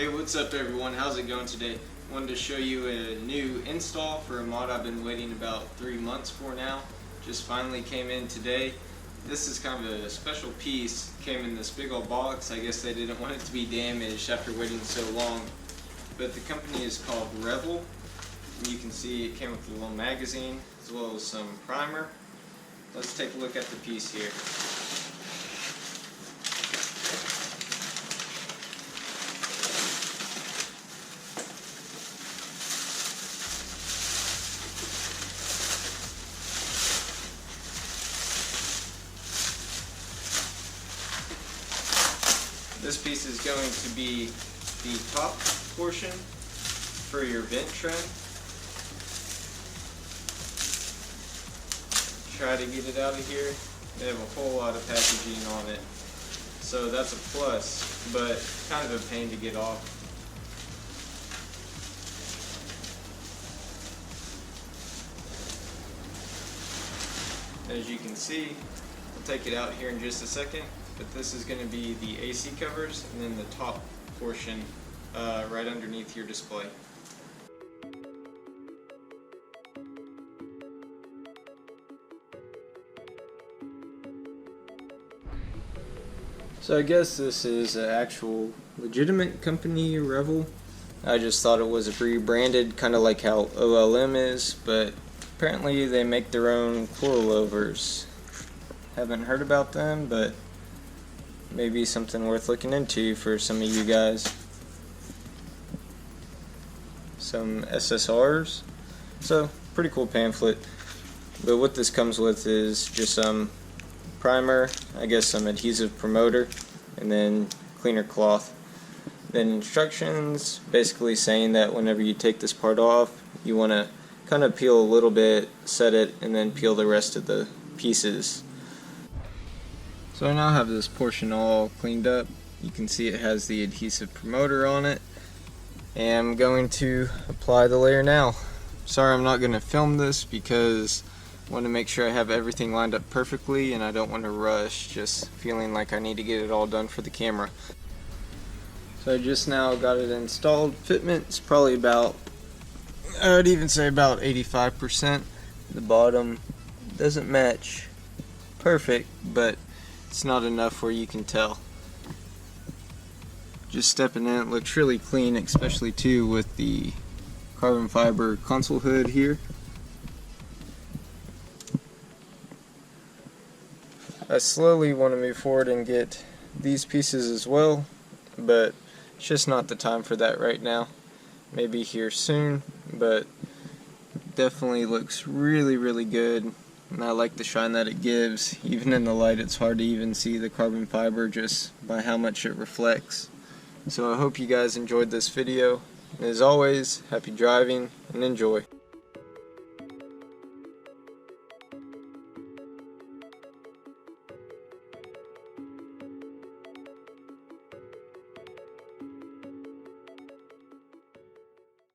Hey, what's up everyone? How's it going today? Wanted to show you a new install for a mod I've been waiting about 3 months for now. Just finally came in today. This is kind of a special piece. Came in this big old box. I guess they didn't want it to be damaged after waiting so long. But the company is called Revel. And you can see it came with a little magazine as well as some primer. Let's take a look at the piece here. This piece is going to be the top portion for your vent trim. Try to get it out of here. They have a whole lot of packaging on it, so that's a plus, but kind of a pain to get off. As you can see, I'll take it out here in just a second, but this is going to be the AC covers and then the top portion right underneath your display. So I guess this is an actual legitimate company, Revel. I just thought it was rebranded, kind of like how OLM is, but apparently they make their own coilovers. Haven't heard about them, but maybe something worth looking into for some of you guys. Some SSRs. So, pretty cool pamphlet. But what this comes with is just some primer, I guess some adhesive promoter, and then cleaner cloth. Then instructions basically saying that whenever you take this part off, you want to kind of peel a little bit, set it, and then peel the rest of the pieces. So I now have this portion all cleaned up. You can see it has the adhesive promoter on it, and I'm going to apply the layer now. Sorry I'm not going to film this because I want to make sure I have everything lined up perfectly and I don't want to rush, just feeling like I need to get it all done for the camera. So I just now got it installed. Fitment's probably about, I would even say about 85%. The bottom doesn't match perfect, but it's not enough where you can tell. Just stepping in, it looks really clean, especially too with the carbon fiber console hood here. I slowly want to move forward and get these pieces as well, but it's just not the time for that right now. Maybe here soon, but definitely looks really good, and I like the shine that it gives. Even in the light it's hard to even see the carbon fiber just by how much it reflects. So I hope you guys enjoyed this video. And as always, happy driving and enjoy.